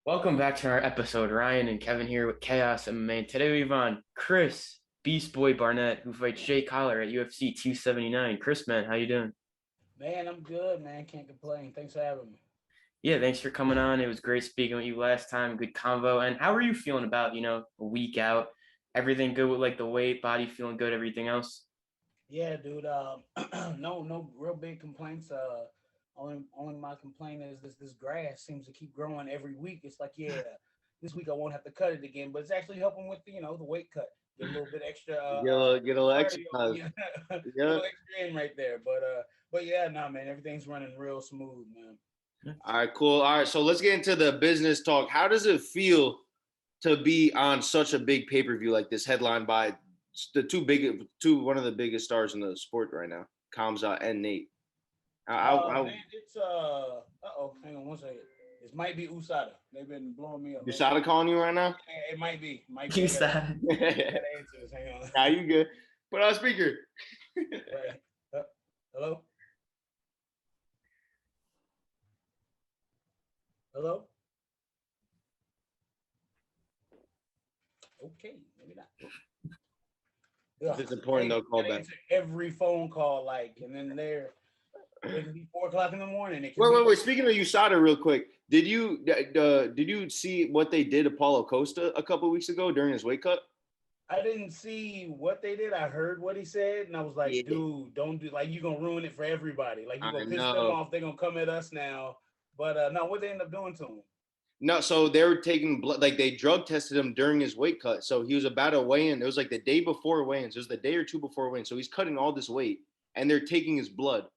Welcome back to our episode. Ryan and Kevin here with Chaos MMA. And today we have on Chris Beast Boy Barnett, who fights Jay Collar at UFC 279. Chris, man, how you doing? Man, I'm good, man. Can't complain. Thanks for having me. Yeah, thanks for coming on. It was great speaking with you last time. Good convo. And how are you feeling about, a week out? Everything good with like the weight, body feeling good, everything else? Yeah, dude. No real big complaints. Only my complaint is this grass seems to keep growing every week. It's like, yeah, this week I won't have to cut it again, but it's actually helping with the weight cut. Get a little bit extra Get a little cardio, exercise. yeah, a Yeah. little extra in right there. But yeah, nah, man, everything's running real smooth, man. All right, cool. All right, so let's get into the business talk. How does it feel to be on such a big pay-per-view like this, headlined by one of the biggest stars in the sport right now, Kamza and Nate? Man, it's oh, hang on one second. This might be USADA. They've been blowing me up. USADA calling you right now? It might be. Might be. You said. I gotta answer this. Hang on. Now you good. Put on speaker. Right. Hello? Hello? Okay, maybe not. If it's important, they'll call Gotta back. answer every phone call, and then it can be 4 o'clock in the morning. It can Wait. be. Speaking of USADA, real quick, did you see what they did to Paulo Costa a couple weeks ago during his weight cut? I didn't see what they did. I heard what he said, and I was like, Yeah, dude, don't do like you're gonna ruin it for everybody. Like you're I gonna piss them know. off. They're gonna come at us now. But no, what they end up doing to him? No, so they were taking blood, like they drug tested him during his weight cut. So he was about to weigh in. It was like the day before weigh-ins. It was the day or two before weigh-in. So he's cutting all this weight, and they're taking his blood.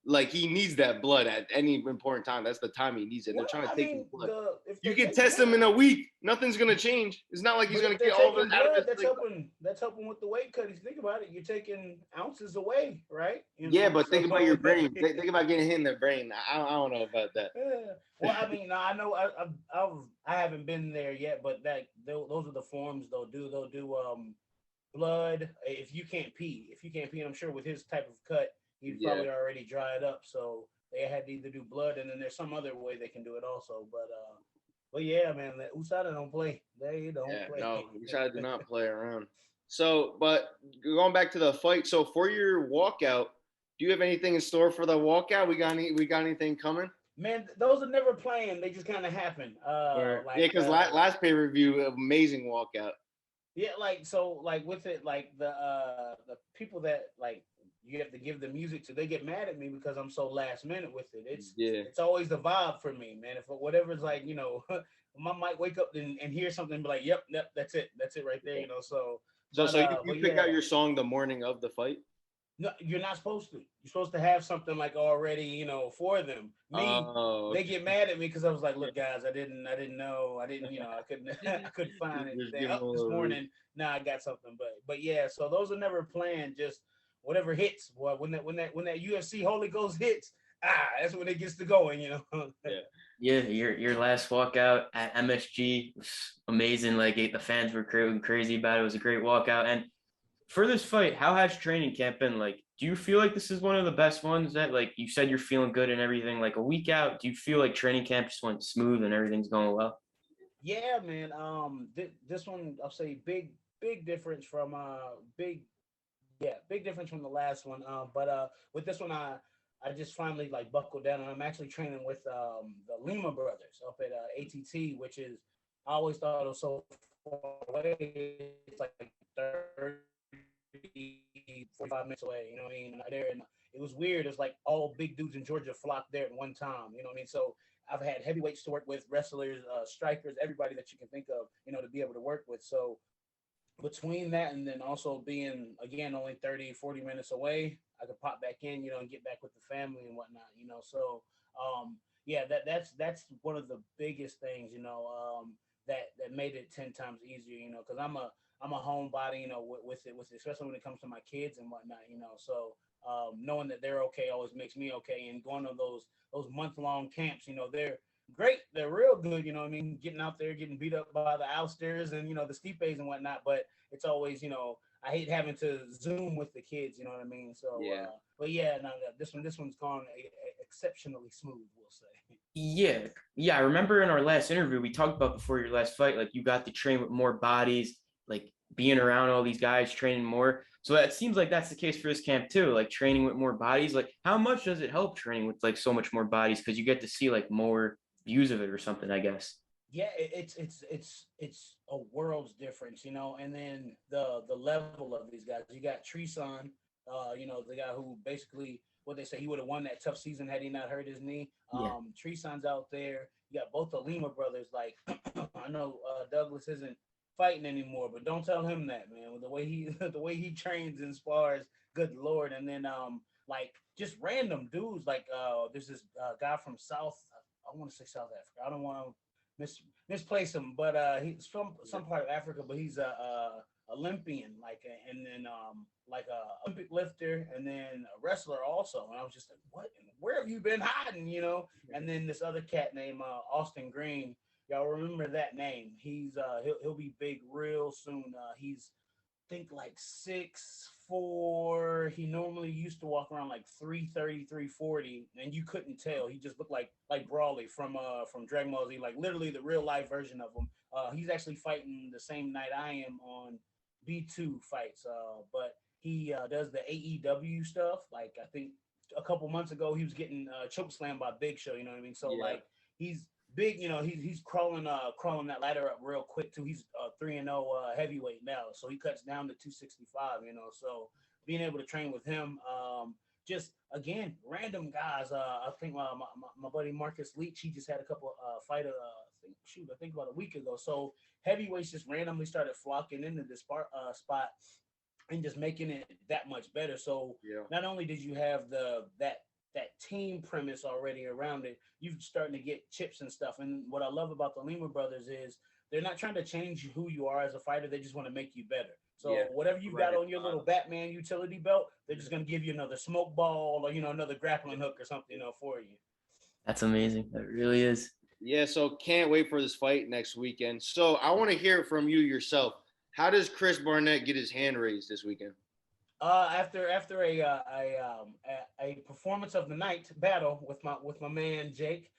Like he needs that blood at any important time. That's the time he needs it. They're Well, trying to I take his mean, blood. the if You they can take test him blood, in a week. Nothing's gonna change. It's not like he's but gonna if they're get all of taking it out of blood, his. that's Like, helping. That's helping with the weight cut. If you think about it, you're taking ounces away, right? yeah, but think about your So brain. Think about getting hit in the brain. I don't know about that. yeah. Well, I mean, I know I haven't been there yet, but those are the forms they'll do. They'll do blood if you can't pee. And I'm sure with his type of cut, he'd Yeah, probably already dried up. So they had to either do blood, and then there's some other way they can do it also. But yeah, man, the USADA don't play. They don't yeah. play. No, we try to do not play around. So, but going back to the fight. So for your walkout, do you have anything in store for the walkout? We got anything coming? Man, those are never playing. They just kind of happen. Or yeah, because last pay per view, amazing walkout. Yeah, like so, like with it, like the people that like you have to give the music to, they get mad at me because I'm so last minute with it. Yeah. It's always the vibe for me, man. If whatever's like, I might wake up and hear something and be like, yep, that's it right there, So, So you but pick out yeah, your song the morning of the fight. no, you're not supposed to. You're supposed to have something like already, for them. Me, Oh, they okay. get mad at me because I was like, look, guys, I didn't know, I couldn't, I couldn't find Just anything. give them Up a this little. morning, now I got something, but yeah. So those are never planned. Just whatever hits. Well, when that UFC Holy Ghost hits, that's when it gets to going. Yeah. Yeah, your last walkout at MSG was amazing. Like the fans were crazy about it. It was a great walkout. And for this fight, how has training camp been? Like, do you feel like this is one of the best ones that, like, you said you're feeling good and everything? Like a week out, do you feel like training camp just went smooth and everything's going well? Yeah, man. This one I'll say big difference from big difference from the last one. But with this one, I just finally like buckled down, and I'm actually training with the Lima brothers up at ATT, which is I always thought it was so far away. It's like 30, 45 minutes away. You know what I mean? There, and it was weird. It's like all big dudes in Georgia flocked there at one time. You know what I mean? So I've had heavyweights to work with, wrestlers, strikers, everybody that you can think of. To be able to work with. So between that and then also being again only 30, 40 minutes away, I could pop back in, and get back with the family and whatnot. So yeah, that's one of the biggest things, that made it 10 times easier, because I'm a homebody, with especially when it comes to my kids and whatnot. So knowing that they're okay always makes me okay, and going to those month-long camps, they're great. They're real good, you know what I mean? Getting out there, getting beat up by the Ousters and, the Stipes and whatnot. But it's always, I hate having to Zoom with the kids, you know what I mean? So, Yeah. but yeah, no, this one's gone exceptionally smooth, we'll say. Yeah, yeah. I remember in our last interview we talked about before your last fight, like you got to train with more bodies, like being around all these guys, training more. So that seems like that's the case for this camp too, like training with more bodies. Like how much does it help training with like so much more bodies? Because you get to see like more views of it or something, I guess. Yeah, it's a world's difference, and then the level of these guys. You got Treeson, the guy who basically what they say he would have won that tough season had he not hurt his knee. Yeah. Treeson's out there. You got both the Lima brothers. Like I know Douglas isn't fighting anymore, but don't tell him that, man. The way he the way he trains and spars, good lord. And then like just random dudes like there's this guy from South. I want to say South Africa. I don't want to misplace him, but he's from some part of Africa, but he's a Olympian, and then like a Olympic lifter, and then a wrestler also. And I was just like, what? Where have you been hiding? And then this other cat named Austin Green. Y'all remember that name? He'll be big real soon. He's think like 6'4". He normally used to walk around like 330, 340, and you couldn't tell. He just looked like Brawley from Dragon Ball Z, like literally the real life version of him. He's actually fighting the same night I am on B2 fights. But he does the AEW stuff. Like I think a couple months ago he was getting choke slammed by Big Show. You know what I mean? So like he's big, he's crawling that ladder up real quick too. He's 3-0 heavyweight now, so he cuts down to 265. So being able to train with him, just again random guys. I think my buddy Marcus Leach, he just had a couple fight. I think about a week ago. So heavyweights just randomly started flocking into this spot and just making it that much better. So not only did you have that team premise already around it, you're starting to get chips and stuff. And what I love about the Lima brothers is they're not trying to change who you are as a fighter. They just want to make you better. So whatever you've got on your little Batman utility belt, they're just going to give you another smoke ball or, another grappling hook or something, for you. That's amazing. That really is. Yeah, so can't wait for this fight next weekend. So I want to hear it from you yourself. How does Chris Barnett get his hand raised this weekend? After a performance of the night battle with my man Jake,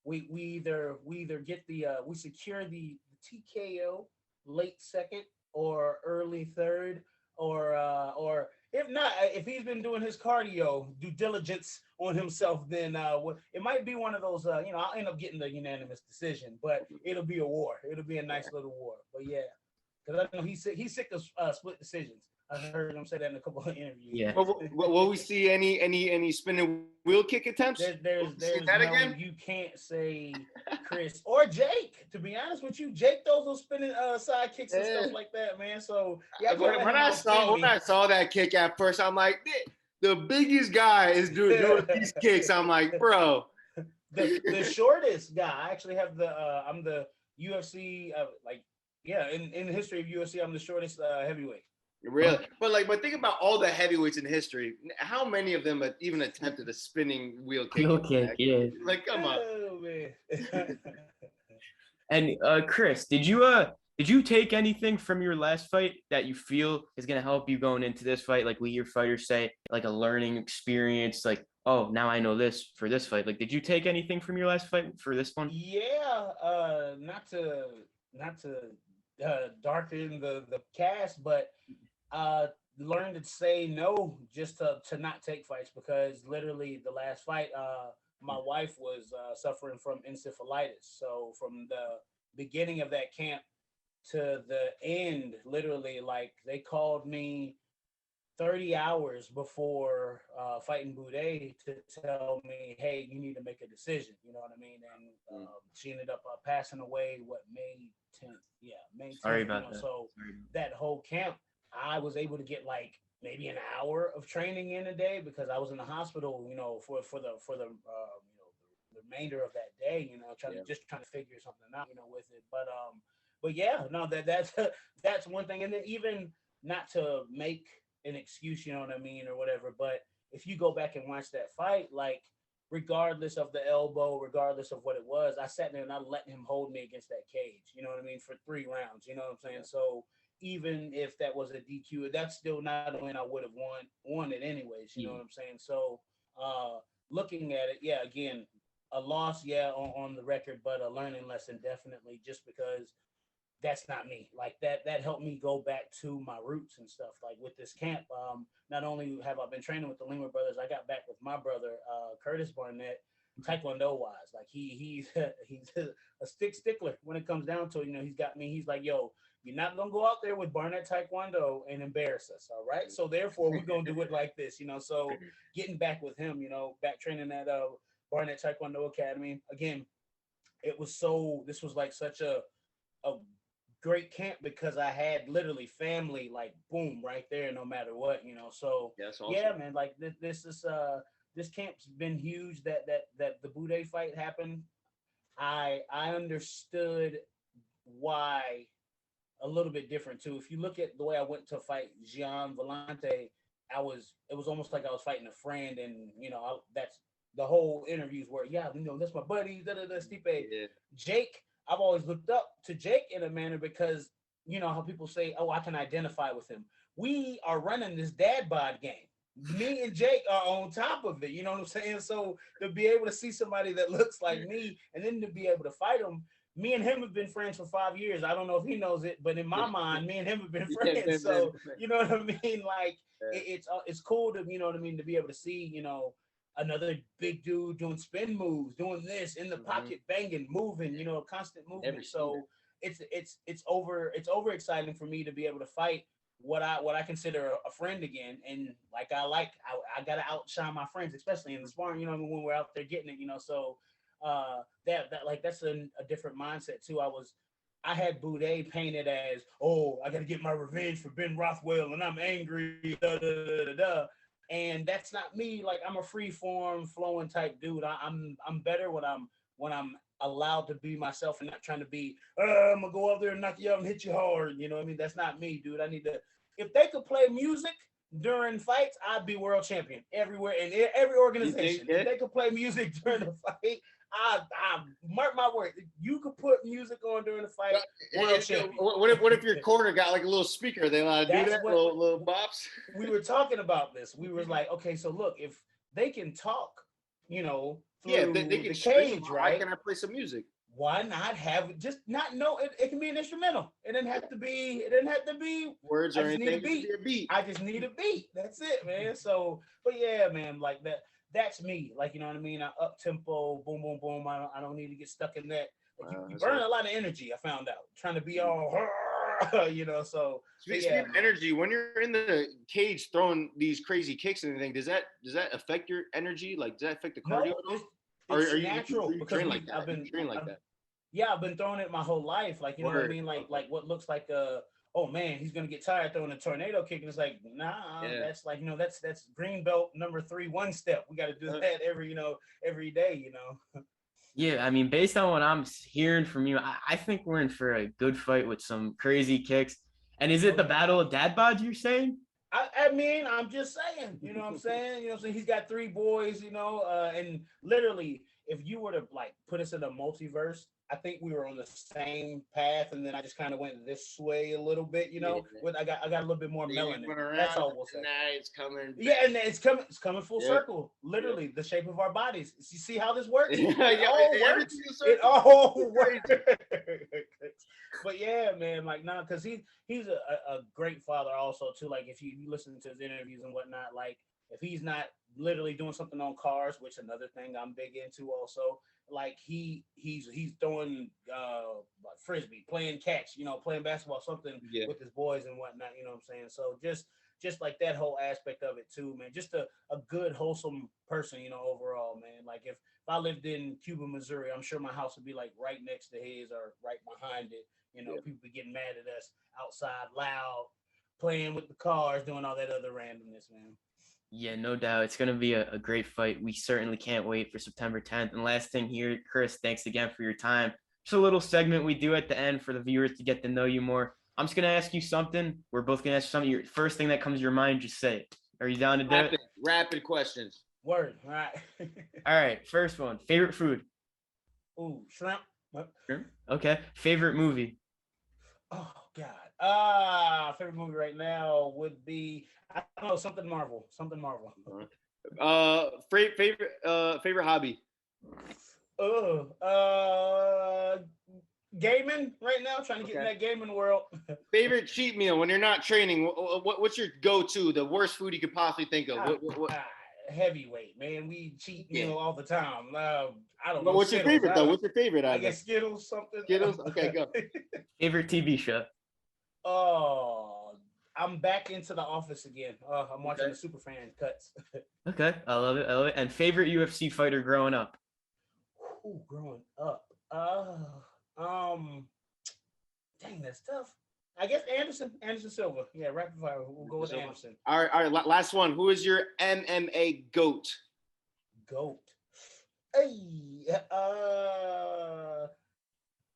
we either get we secure the TKO late second or early third, or if not, if he's been doing his cardio due diligence on himself, then it might be one of those. I'll end up getting the unanimous decision, but it'll be a war. It'll be a nice little war. But yeah, because I know he's sick of split decisions. I heard him say that in a couple of interviews. Yeah. Will we see any spinning wheel kick attempts? There's that no, again? You can't say Chris or Jake. To be honest with you, Jake throws those spinning side kicks and stuff like that, man. So yeah. When I saw that kick at first, I'm like, the biggest guy is doing these kicks. I'm like, bro. The shortest guy. I actually have I'm the UFC in the history of UFC, I'm the shortest heavyweight. Really? But think about all the heavyweights in history. How many of them have even attempted a spinning wheel kick? Yeah. Like, come on. Oh, man. And Chris, did you take anything from your last fight that you feel is gonna help you going into this fight? Like we hear fighters say, like a learning experience, like, oh, now I know this for this fight. Like, did you take anything from your last fight for this one? Yeah, not to darken the cast, but learn to say no, just to not take fights, because literally the last fight, my wife was suffering from encephalitis. So from the beginning of that camp to the end, literally, like they called me 30 hours before fighting Boudet to tell me, hey, you need to make a decision. You know what I mean? And she ended up passing away, May 10th? Yeah, May 10th. Sorry about that. So that whole camp, I was able to get like maybe an hour of training in a day because I was in the hospital, for the the remainder of that day, trying to figure something out, with it. But yeah, no, that's one thing. And then even not to make an excuse, you know what I mean, or whatever, but if you go back and watch that fight, like regardless of the elbow, regardless of what it was, I sat there and I let him hold me against that cage, you know what I mean, for 3 rounds, you know what I'm saying? So even if that was a DQ, that's still not a win I would have won it anyways, you know what I'm saying? So looking at it, again, a loss, yeah, on the record, but a learning lesson definitely, just because that's not me. Like that helped me go back to my roots and stuff. Like with this camp, not only have I been training with the Lima brothers, I got back with my brother, Curtis Barnett, Taekwondo wise. Like he's he's a stickler when it comes down to it. You know, he's got me. He's like, yo, you're not gonna go out there with Barnett Taekwondo and embarrass us, all right? So therefore, we're gonna do it like this, you know. So getting back with him, you know, back training at Barnett Taekwondo Academy again. It was so. This was like such a great camp because I had literally family like boom right there no matter what, you know. So That's awesome. yeah, man, like this is this camp's been huge that the Boudet fight happened. I understood why a little bit different too. If you look at the way I went to fight Gian Vellante, it was almost like I was fighting a friend, and you know that's the whole interviews where yeah, you know that's my buddy, Stipe. Yeah. Jake, I've always looked up to Jake in a manner because you know how people say, oh, I can identify with him. We are running this dad bod game. Me and Jake are on top of it. You know what I'm saying? So to be able to see somebody that looks like me and then to be able to fight him, me and him have been friends for 5 years. I don't know if he knows it, but in my mind, me and him have been friends. So you know what I mean? Like it's cool to you know what I mean to be able to see you know another big dude doing spin moves, doing this in the pocket, banging, moving, you know, constant movement. So it's over exciting for me to be able to fight what I consider a friend again, and I gotta outshine my friends, especially in the sparring. You know, when we're out there getting it, you know. So that like that's a different mindset too. I had Boudet painted as, oh, I got to get my revenge for Ben Rothwell, and I'm angry, da, da, da, da, da. And that's not me. Like I'm a free form, flowing type dude. I'm better when I'm allowed to be myself and not trying to be. I'm gonna go out there and knock you out and hit you hard. You know what I mean? That's not me, dude. I need to. If they could play music during fights, I'd be world champion everywhere in every organization. If they could play music during the fight, I mark my word. You could put music on during the fight. World champion. What if your corner got like a little speaker? They allowed to do that, little bops. We were talking about this. We were like, okay, so look, if they can talk, you know, through they can the stream, cage, right? Why can't I play some music? Why not have it? Just not know it. It can be an instrumental. It doesn't have to be. It doesn't have to be words or anything. Need a beat. I just need a beat. That's it, man. So, but yeah, man, like that. That's me. Like you know what I mean. I up tempo, boom, boom, boom. I don't need to get stuck in that. Like, you burn a lot of energy. I found out trying to be all, you know. So speaking of energy, when you're in the cage throwing these crazy kicks and everything, does that affect your energy? Like, does that affect the cardio? No, it's natural because I've been trained like that. Yeah, I've been throwing it my whole life. Like, you know what I mean? Like what looks like oh man, he's gonna get tired throwing a tornado kick. And it's like, nah, that's like, you know, that's green belt number 3, 1 step. We gotta do that every day, you know. Yeah, I mean, based on what I'm hearing from you, I think we're in for a good fight with some crazy kicks. And is it the battle of dad bods you're saying? I mean, I'm just saying, you know what I'm saying? You know what I'm saying? He's got 3 boys, you know, and literally, if you were to like put us in a multiverse, I think we were on the same path, and then I just kind of went this way a little bit, you know. With I got a little bit more melanin. That's all we'll say. It's coming. Yeah, and it's coming full circle. Literally, the shape of our bodies. You see how this works? It all works. But yeah, man, like because he's a great father also too. Like if you listen to his interviews and whatnot, like if he's not literally doing something on cars, which another thing I'm big into also. Like he's throwing like frisbee, playing catch, you know, playing basketball, something with his boys and whatnot. You know what I'm saying? So just like that whole aspect of it too, man. Just a good, wholesome person, you know, overall, man. Like if I lived in Cuba, Missouri, I'm sure my house would be like right next to his or right behind it. You know, people be getting mad at us outside, loud, playing with the cars, doing all that other randomness, man. Yeah, no doubt. It's going to be a great fight. We certainly can't wait for September 10th. And last thing here, Chris, thanks again for your time. Just a little segment we do at the end for the viewers to get to know you more. I'm just going to ask you something. We're both going to ask you something. Your first thing that comes to your mind, just say it. Are you down to do it? Rapid questions. Word. All right. All right. First one. Favorite food? Ooh, shrimp. Shrimp. Okay. Favorite movie? Oh, God. Favorite movie right now would be, I don't know, something Marvel. Favorite hobby? Gaming right now, trying to get in that gaming world. Favorite cheat meal when you're not training? What's your go-to? The worst food you could possibly think of? Heavyweight, man. We cheat meal all the time. I don't know. What's your favorite though? What's your favorite? I guess Skittles, something. Skittles. Okay, go. Favorite TV show? Oh, I'm back into The Office again. I'm watching the Superfan cuts. Okay, I love it. I love it. And favorite UFC fighter growing up? Ooh, growing up. Dang, that's tough. I guess Anderson Silva. Yeah, rapid fire. We'll go with Anderson. All right. Last one. Who is your MMA GOAT? GOAT. Hey,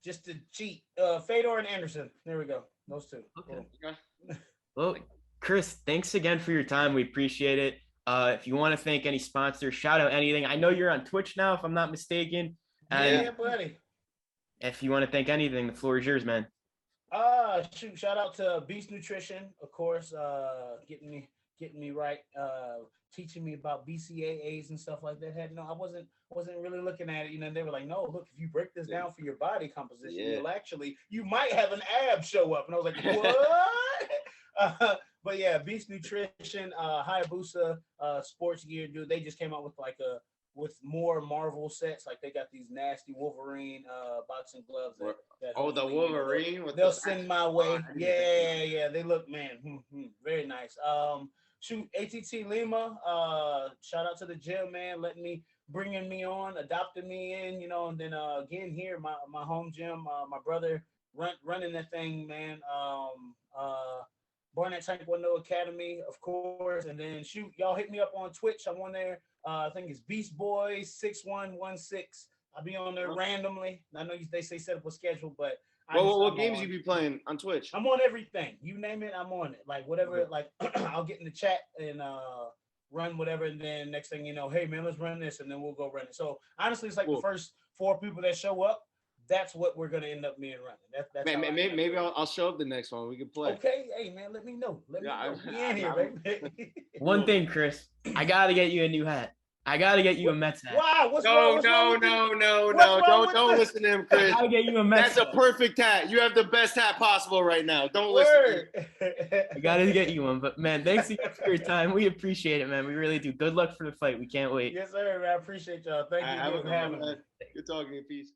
just to cheat. Fedor and Anderson. There we go. Those two. Okay. Well, Chris, thanks again for your time. We appreciate it. If you want to thank any sponsors, shout out anything. I know you're on Twitch now, if I'm not mistaken. Yeah, buddy. If you want to thank anything, the floor is yours, man. Shout out to Beast Nutrition, of course, getting me right, teaching me about BCAAs and stuff like that. I wasn't really looking at it, they were like, no, look, if you break this down for your body composition, you might have an ab show up. And I was like, what? But yeah, Beast Nutrition, Hayabusa, sports gear, dude, they just came out with more Marvel sets. Like they got these nasty Wolverine boxing gloves. The Wolverine. They'll send my way. Yeah. They look, man, very nice. ATT Lima. Shout out to the gym, man, bringing me on, adopting me in, and then again here, my home gym, my brother running that thing, man. Barnett Taekwondo Academy, of course, and then y'all hit me up on Twitch. I'm on there. I think it's Beast Boys 6116. I'll be on there randomly. I know they say set up a schedule, but what games you be playing on Twitch? I'm on everything. You name it, I'm on it. Like whatever. Like I'll get in the chat and run whatever, and then next thing you know, hey man, let's run this, and then we'll go run it. So honestly, it's like the first 4 people that show up. That's what we're gonna end up being running. That's maybe I'll show up the next one. We can play. Okay, hey man, let me know. Let me know. Be in here, baby. One thing, Chris, I gotta get you a new hat. I gotta get you a Mets hat. Wow, no! Don't listen to him, Chris. I gotta get you a Mets. That's a perfect hat. You have the best hat possible right now. Don't listen to him. I gotta get you one. But man, thanks again for your time. We appreciate it, man. We really do. Good luck for the fight. We can't wait. Yes, sir. I appreciate y'all. Thank you for having me. Good talking to you. Peace.